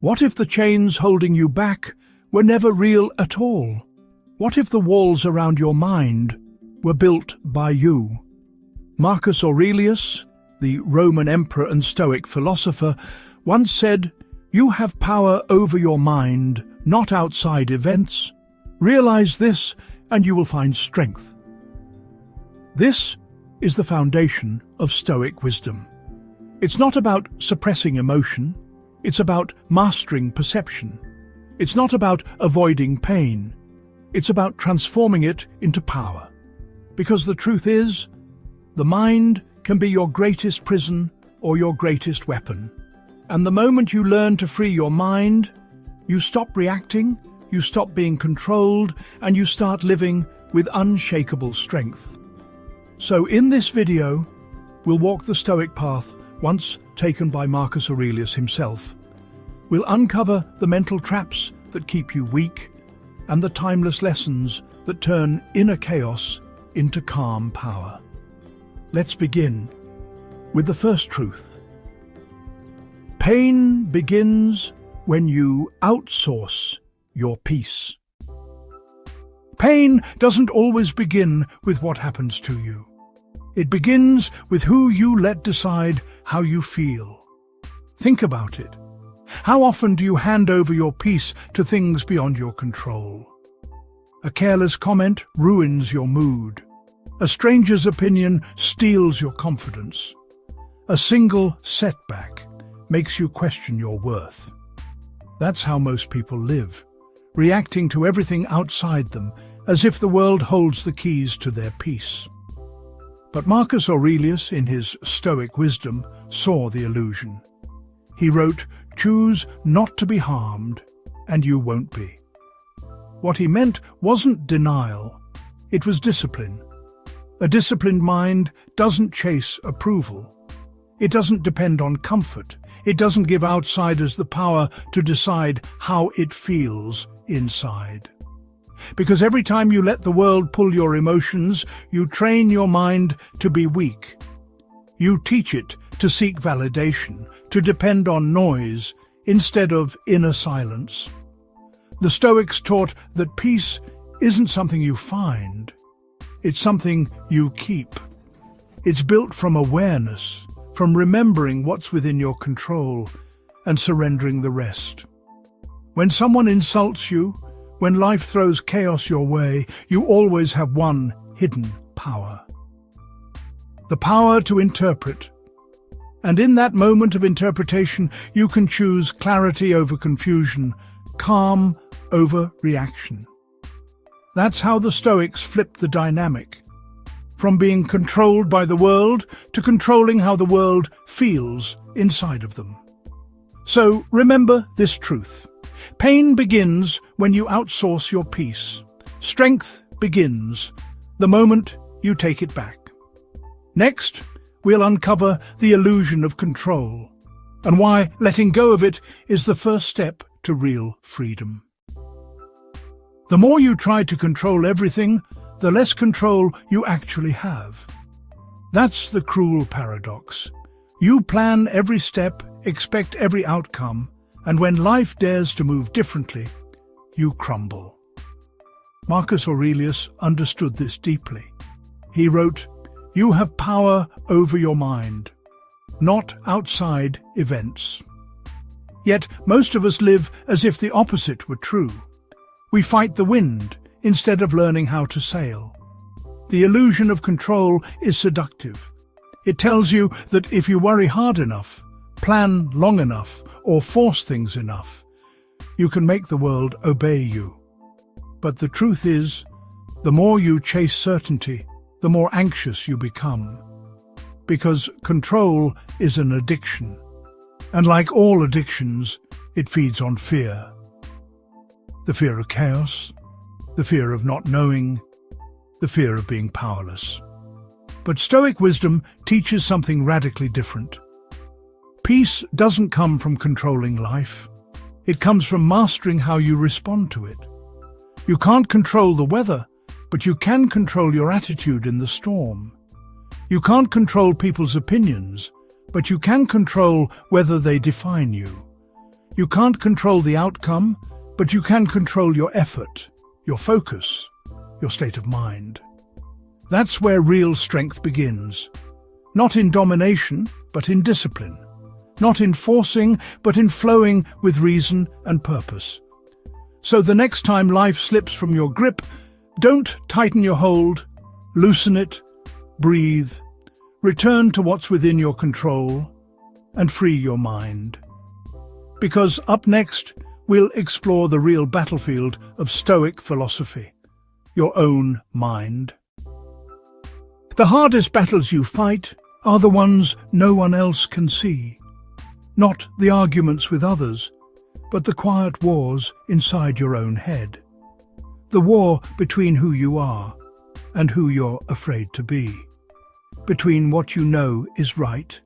What if the chains holding you back were never real at all? What if the walls around your mind were built by you? Marcus Aurelius, the Roman emperor and Stoic philosopher, once said, "You have power over your mind, not outside events. Realize this and you will find strength." This is the foundation of Stoic wisdom. It's not about suppressing emotion. It's about mastering perception. It's not about avoiding pain. It's about transforming it into power. Because the truth is, the mind can be your greatest prison or your greatest weapon. And the moment you learn to free your mind, you stop reacting, you stop being controlled, and you start living with unshakable strength. So in this video, we'll walk the Stoic path once taken by Marcus Aurelius himself. We'll uncover the mental traps that keep you weak and the timeless lessons that turn inner chaos into calm power. Let's begin with the first truth. Pain begins when you outsource your peace. Pain doesn't always begin with what happens to you. It begins with who you let decide how you feel. Think about it. How often do you hand over your peace to things beyond your control? A careless comment ruins your mood. A stranger's opinion steals your confidence. A single setback makes you question your worth. That's how most people live, reacting to everything outside them as if the world holds the keys to their peace. But Marcus Aurelius, in his Stoic wisdom, saw the illusion. He wrote, "Choose not to be harmed, and you won't be." What he meant wasn't denial, it was discipline. A disciplined mind doesn't chase approval. It doesn't depend on comfort. It doesn't give outsiders the power to decide how it feels inside. Because every time you let the world pull your emotions, you train your mind to be weak. You teach it to seek validation, to depend on noise instead of inner silence. The Stoics taught that peace isn't something you find, it's something you keep. It's built from awareness, from remembering what's within your control and surrendering the rest. When someone insults you, when life throws chaos your way, you always have one hidden power. The power to interpret. And in that moment of interpretation, you can choose clarity over confusion, calm over reaction. That's how the Stoics flipped the dynamic, from being controlled by the world to controlling how the world feels inside of them. So remember this truth. Pain begins when you outsource your peace. Strength begins the moment you take it back. Next, we'll uncover the illusion of control and why letting go of it is the first step to real freedom. The more you try to control everything, the less control you actually have. That's the cruel paradox. You plan every step, expect every outcome, and when life dares to move differently, you crumble. Marcus Aurelius understood this deeply. He wrote, "You have power over your mind, not outside events." Yet most of us live as if the opposite were true. We fight the wind instead of learning how to sail. The illusion of control is seductive. It tells you that if you worry hard enough, plan long enough, or force things enough, you can make the world obey you. But the truth is, the more you chase certainty, the more anxious you become. Because control is an addiction. And like all addictions, it feeds on fear. The fear of chaos, the fear of not knowing, the fear of being powerless. But Stoic wisdom teaches something radically different. Peace doesn't come from controlling life. It comes from mastering how you respond to it. You can't control the weather, but you can control your attitude in the storm. You can't control people's opinions, but you can control whether they define you. You can't control the outcome, but you can control your effort, your focus, your state of mind. That's where real strength begins. Not in domination, but in discipline. Not in forcing, but in flowing with reason and purpose. So the next time life slips from your grip, don't tighten your hold, loosen it, breathe, return to what's within your control, and free your mind. Because up next, we'll explore the real battlefield of Stoic philosophy, your own mind. The hardest battles you fight are the ones no one else can see. Not the arguments with others, but the quiet wars inside your own head. The war between who you are and who you're afraid to be. Between what you know is right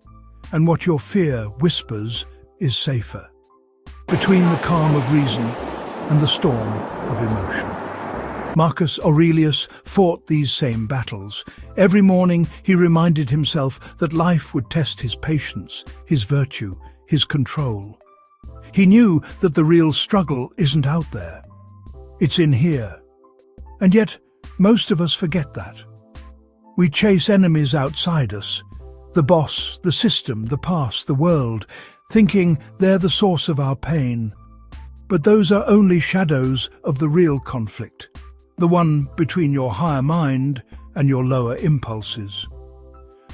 and what your fear whispers is safer. Between the calm of reason and the storm of emotion. Marcus Aurelius fought these same battles. Every morning he reminded himself that life would test his patience, his virtue, his control. He knew that the real struggle isn't out there. It's in here. And yet, most of us forget that. We chase enemies outside us, the boss, the system, the past, the world, thinking they're the source of our pain. But those are only shadows of the real conflict, the one between your higher mind and your lower impulses.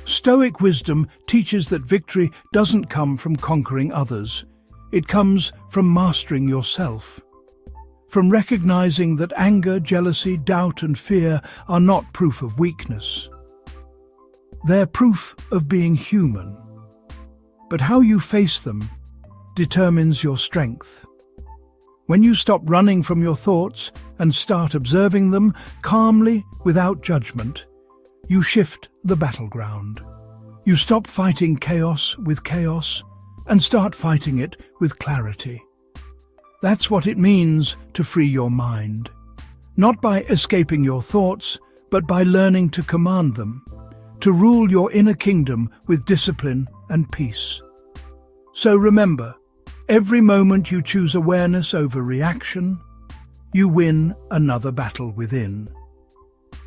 Stoic wisdom teaches that victory doesn't come from conquering others. It comes from mastering yourself. From recognizing that anger, jealousy, doubt and fear are not proof of weakness. They're proof of being human. But how you face them determines your strength. When you stop running from your thoughts and start observing them calmly without judgment, you shift the battleground. You stop fighting chaos with chaos and start fighting it with clarity. That's what it means to free your mind. Not by escaping your thoughts, but by learning to command them, to rule your inner kingdom with discipline and peace. So remember, every moment you choose awareness over reaction, you win another battle within.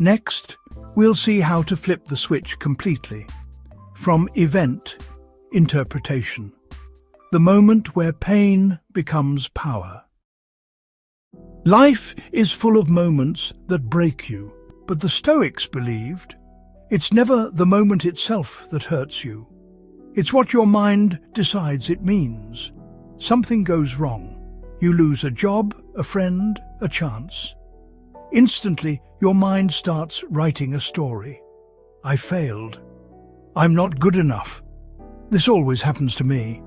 Next, we'll see how to flip the switch completely, from event, interpretation, the moment where pain becomes power. Life is full of moments that break you, but the Stoics believed it's never the moment itself that hurts you. It's what your mind decides it means. Something goes wrong. You lose a job, a friend, a chance. Instantly, your mind starts writing a story. I failed. I'm not good enough. This always happens to me.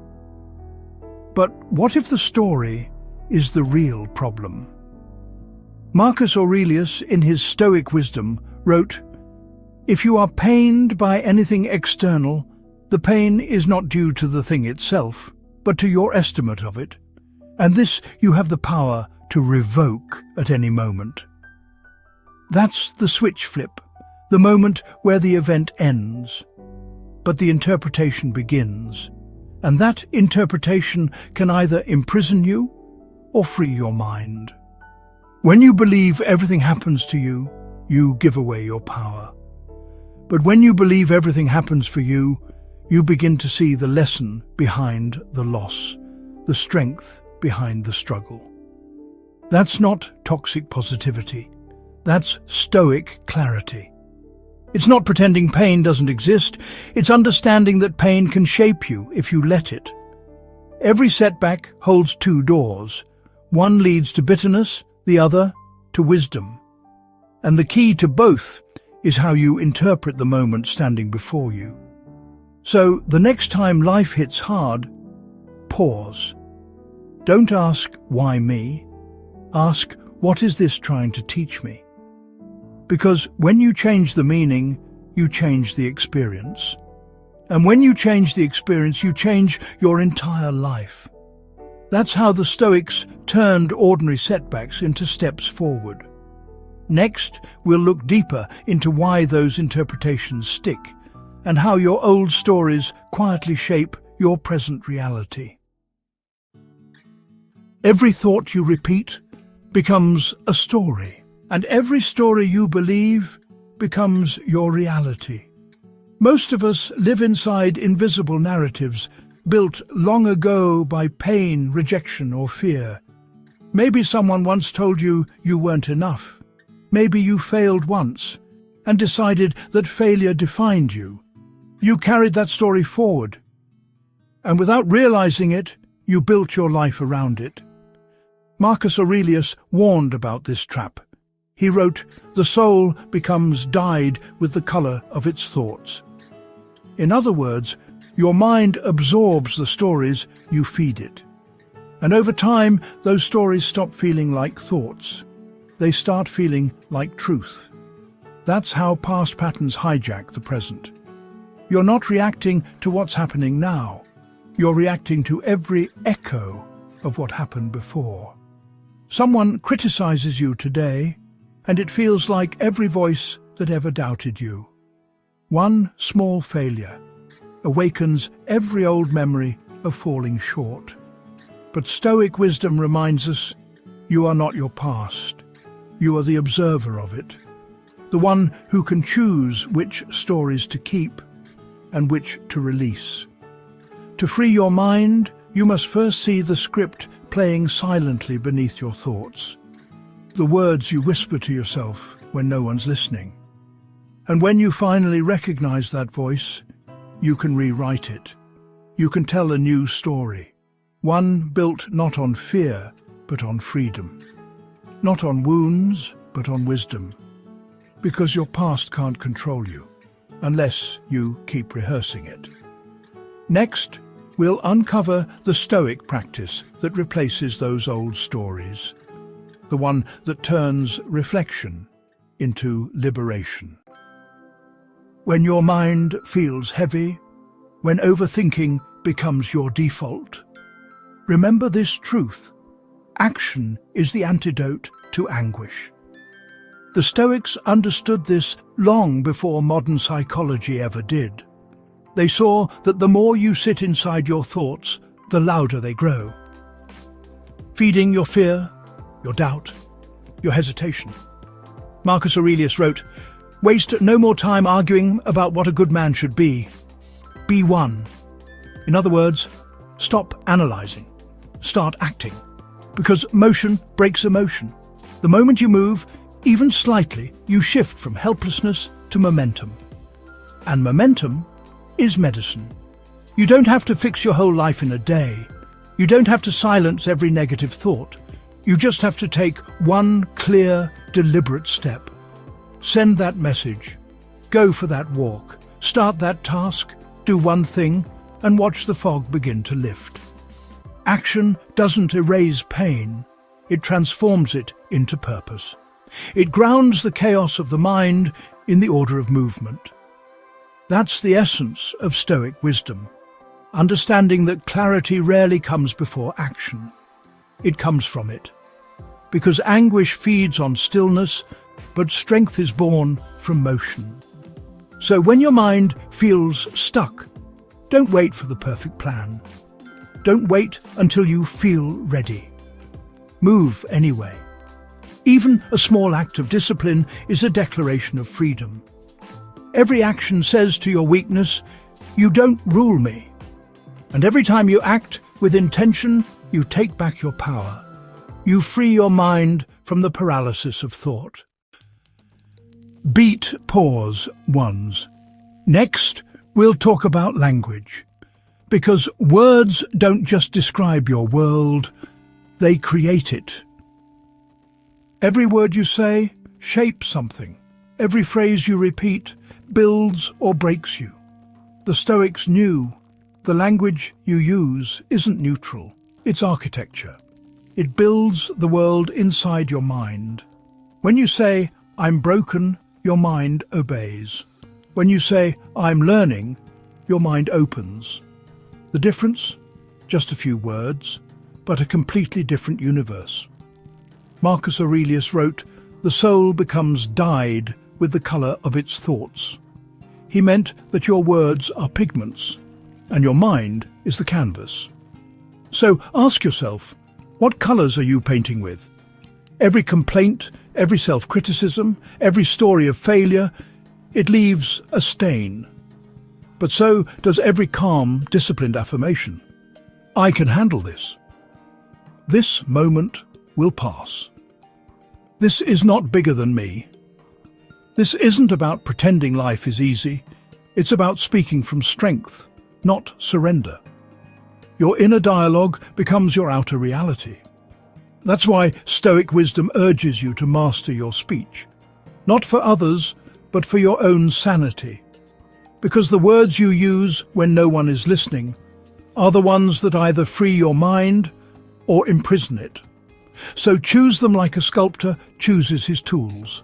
But what if the story is the real problem? Marcus Aurelius, in his Stoic wisdom, wrote, "If you are pained by anything external, the pain is not due to the thing itself, but to your estimate of it, and this you have the power to revoke at any moment." That's the switch flip, the moment where the event ends, but the interpretation begins, and that interpretation can either imprison you or free your mind. When you believe everything happens to you, you give away your power. But when you believe everything happens for you, you begin to see the lesson behind the loss, the strength behind the struggle. That's not toxic positivity. That's Stoic clarity. It's not pretending pain doesn't exist. It's understanding that pain can shape you if you let it. Every setback holds two doors. One leads to bitterness, the other to wisdom. And the key to both is how you interpret the moment standing before you. So, the next time life hits hard, pause. Don't ask, why me? Ask, what is this trying to teach me? Because when you change the meaning, you change the experience. And when you change the experience, you change your entire life. That's how the Stoics turned ordinary setbacks into steps forward. Next, we'll look deeper into why those interpretations stick, and how your old stories quietly shape your present reality. Every thought you repeat becomes a story, and every story you believe becomes your reality. Most of us live inside invisible narratives built long ago by pain, rejection, or fear. Maybe someone once told you you weren't enough. Maybe you failed once and decided that failure defined you. You carried that story forward, and without realizing it, you built your life around it. Marcus Aurelius warned about this trap. He wrote, "The soul becomes dyed with the color of its thoughts." In other words, your mind absorbs the stories you feed it. And over time, those stories stop feeling like thoughts. They start feeling like truth. That's how past patterns hijack the present. You're not reacting to what's happening now. You're reacting to every echo of what happened before. Someone criticizes you today, and it feels like every voice that ever doubted you. One small failure awakens every old memory of falling short. But Stoic wisdom reminds us, you are not your past. You are the observer of it, the one who can choose which stories to keep and which to release. To free your mind, you must first see the script playing silently beneath your thoughts, the words you whisper to yourself when no one's listening. And when you finally recognize that voice, you can rewrite it. You can tell a new story, one built not on fear, but on freedom. Not on wounds, but on wisdom. Because your past can't control you, unless you keep rehearsing it. Next, we'll uncover the Stoic practice that replaces those old stories, the one that turns reflection into liberation. When your mind feels heavy, when overthinking becomes your default, remember this truth: action is the antidote to anguish. The Stoics understood this long before modern psychology ever did. They saw that the more you sit inside your thoughts, the louder they grow, feeding your fear, your doubt, your hesitation. Marcus Aurelius wrote, "Waste no more time arguing about what a good man should be. Be one." In other words, stop analyzing, start acting, because motion breaks emotion. The moment you move, even slightly, you shift from helplessness to momentum. And momentum is medicine. You don't have to fix your whole life in a day. You don't have to silence every negative thought. You just have to take one clear, deliberate step. Send that message. Go for that walk. Start that task. Do one thing and watch the fog begin to lift. Action doesn't erase pain. It transforms it into purpose. It grounds the chaos of the mind in the order of movement. That's the essence of Stoic wisdom, understanding that clarity rarely comes before action. It comes from it. Because anguish feeds on stillness, but strength is born from motion. So when your mind feels stuck, don't wait for the perfect plan. Don't wait until you feel ready. Move anyway. Even a small act of discipline is a declaration of freedom. Every action says to your weakness, "You don't rule me." And every time you act with intention, you take back your power. You free your mind from the paralysis of thought. Beat pause ones. Next, we'll talk about language. Because words don't just describe your world, they create it. Every word you say shapes something. Every phrase you repeat builds or breaks you. The Stoics knew the language you use isn't neutral, it's architecture. It builds the world inside your mind. When you say, "I'm broken," your mind obeys. When you say, "I'm learning," your mind opens. The difference? Just a few words, but a completely different universe. Marcus Aurelius wrote, "The soul becomes dyed with the colour of its thoughts." He meant that your words are pigments, and your mind is the canvas. So ask yourself, What colors are you painting with? Every complaint, every self-criticism, every story of failure, it leaves a stain. But so does every calm, disciplined affirmation. I can handle this. This moment will pass. This is not bigger than me. This isn't about pretending life is easy. It's about speaking from strength, not surrender. Your inner dialogue becomes your outer reality. That's why Stoic wisdom urges you to master your speech. Not for others, but for your own sanity. Because the words you use when no one is listening are the ones that either free your mind or imprison it. So choose them like a sculptor chooses his tools.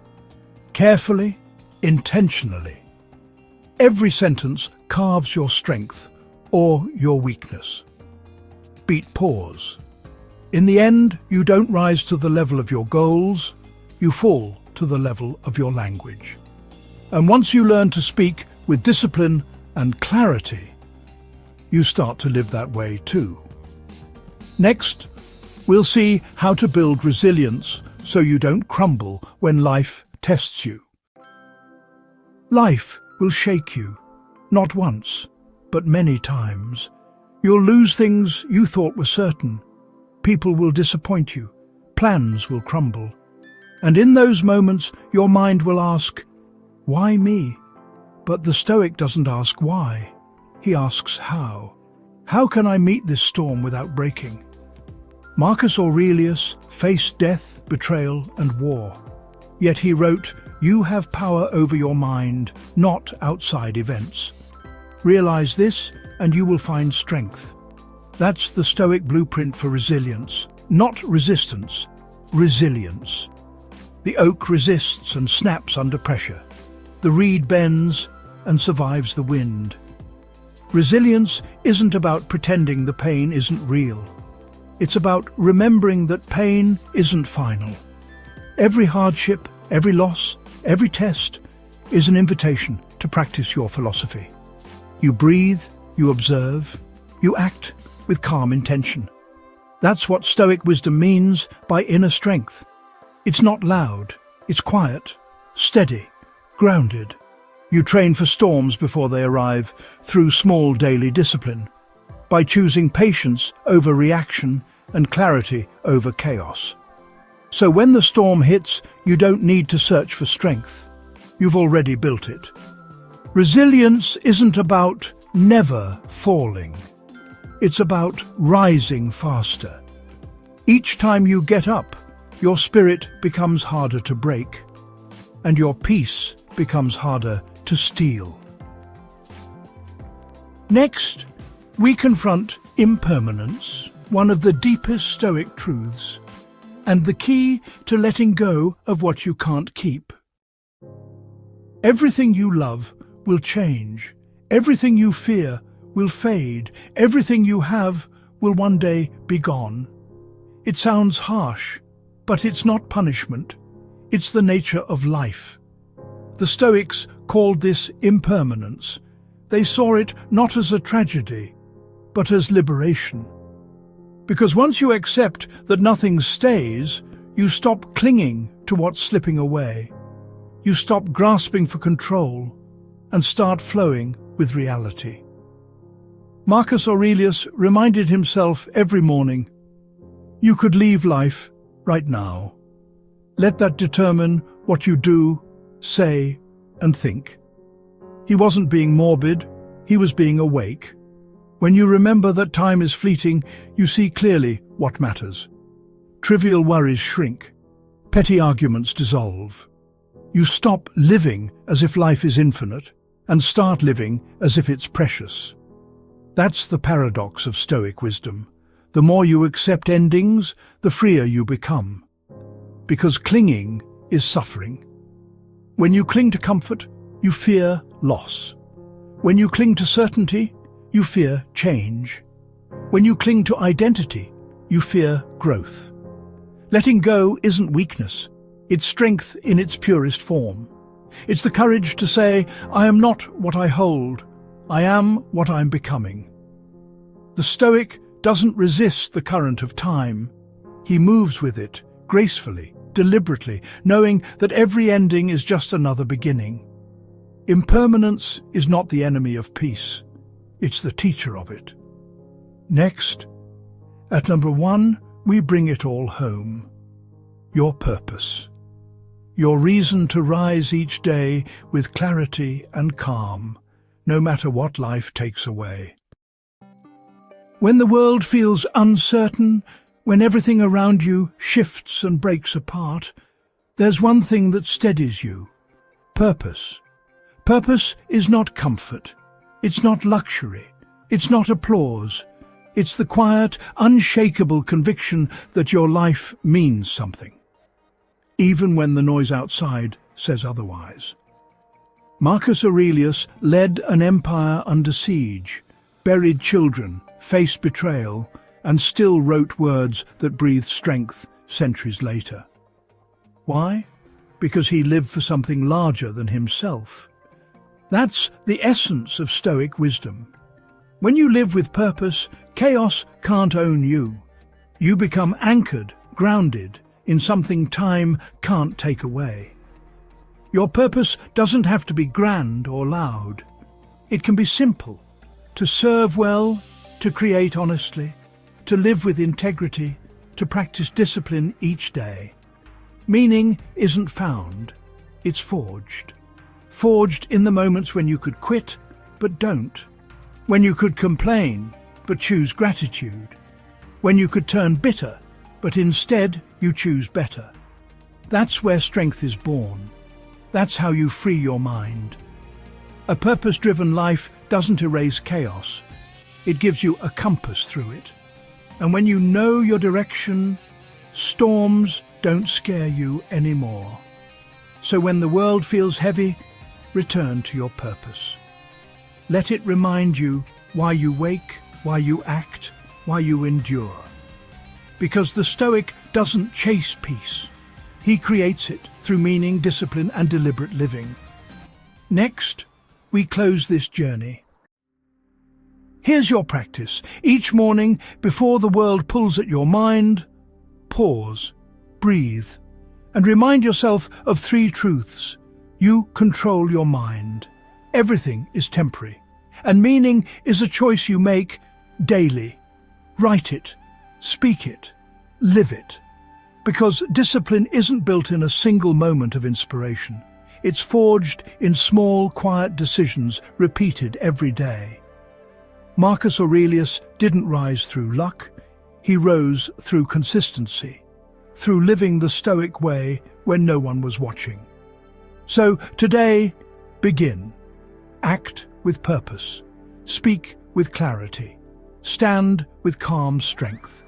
Carefully, intentionally. Every sentence carves your strength or your weakness. Beat pause. In the end, you don't rise to the level of your goals, you fall to the level of your language. And once you learn to speak with discipline and clarity, you start to live that way too. Next, we'll see how to build resilience so you don't crumble when life tests you. Life will shake you, not once, but many times. You'll lose things you thought were certain. People will disappoint you. Plans will crumble. And in those moments, your mind will ask, why me? But the Stoic doesn't ask why. He asks how. How can I meet this storm without breaking? Marcus Aurelius faced death, betrayal, and war. Yet he wrote, you have power over your mind, not outside events. Realize this, and you will find strength. That's the Stoic blueprint for resilience. Not resistance, resilience. The oak resists and snaps under pressure. The reed bends and survives the wind. Resilience isn't about pretending the pain isn't real. It's about remembering that pain isn't final. Every hardship, every loss, every test is an invitation to practice your philosophy. You breathe, you observe, you act with calm intention. That's what Stoic wisdom means by inner strength. It's not loud, it's quiet, steady, grounded. You train for storms before they arrive through small daily discipline, by choosing patience over reaction and clarity over chaos. So when the storm hits, you don't need to search for strength. You've already built it. Resilience isn't about never falling. It's about rising faster. Each time you get up, your spirit becomes harder to break, and your peace becomes harder to steal. Next, we confront impermanence, one of the deepest Stoic truths, and the key to letting go of what you can't keep. Everything you love will change. Everything you fear will fade. Everything you have will one day be gone. It sounds harsh, but it's not punishment. It's the nature of life. The Stoics called this impermanence. They saw it not as a tragedy, but as liberation. Because once you accept that nothing stays, you stop clinging to what's slipping away. You stop grasping for control and start flowing with reality. Marcus Aurelius reminded himself every morning, you could leave life right now. Let that determine what you do, say, and think. He wasn't being morbid, he was being awake. When you remember that time is fleeting, you see clearly what matters. Trivial worries shrink. Petty arguments dissolve. You stop living as if life is infinite and start living as if it's precious. That's the paradox of Stoic wisdom. The more you accept endings, the freer you become. Because clinging is suffering. When you cling to comfort, you fear loss. When you cling to certainty, you fear change. When you cling to identity, you fear growth. Letting go isn't weakness. It's strength in its purest form. It's the courage to say, I am not what I hold. I am what I'm becoming. The Stoic doesn't resist the current of time. He moves with it, gracefully, deliberately, knowing that every ending is just another beginning. Impermanence is not the enemy of peace. It's the teacher of it. Next, at number 1, we bring it all home. Your purpose. Your reason to rise each day with clarity and calm, no matter what life takes away. When the world feels uncertain, when everything around you shifts and breaks apart, there's one thing that steadies you: purpose. Purpose is not comfort. It's not luxury. It's not applause. It's the quiet, unshakable conviction that your life means something, even when the noise outside says otherwise. Marcus Aurelius led an empire under siege, buried children, faced betrayal, and still wrote words that breathed strength centuries later. Why? Because he lived for something larger than himself. That's the essence of Stoic wisdom. When you live with purpose, chaos can't own you. You become anchored, grounded, in something time can't take away. Your purpose doesn't have to be grand or loud. It can be simple: to serve well, to create honestly, to live with integrity, to practice discipline each day. Meaning isn't found, it's forged. Forged in the moments when you could quit, but don't. When you could complain, but choose gratitude. When you could turn bitter, but instead you choose better. That's where strength is born. That's how you free your mind. A purpose-driven life doesn't erase chaos. It gives you a compass through it. And when you know your direction, storms don't scare you anymore. So when the world feels heavy, return to your purpose. Let it remind you why you wake, why you act, why you endure. Because the Stoic doesn't chase peace. He creates it through meaning, discipline, and deliberate living. Next, we close this journey. Here's your practice. Each morning, before the world pulls at your mind, pause, breathe, and remind yourself of 3 truths. You control your mind. Everything is temporary, and meaning is a choice you make daily. Write it, speak it, live it. Because discipline isn't built in a single moment of inspiration. It's forged in small, quiet decisions repeated every day. Marcus Aurelius didn't rise through luck. He rose through consistency, through living the Stoic way when no one was watching. So today, begin. Act with purpose. Speak with clarity. Stand with calm strength.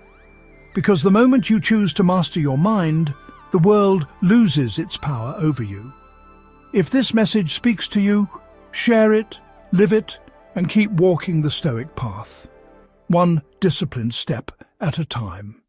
Because the moment you choose to master your mind, the world loses its power over you. If this message speaks to you, share it, live it, and keep walking the Stoic path, one disciplined step at a time.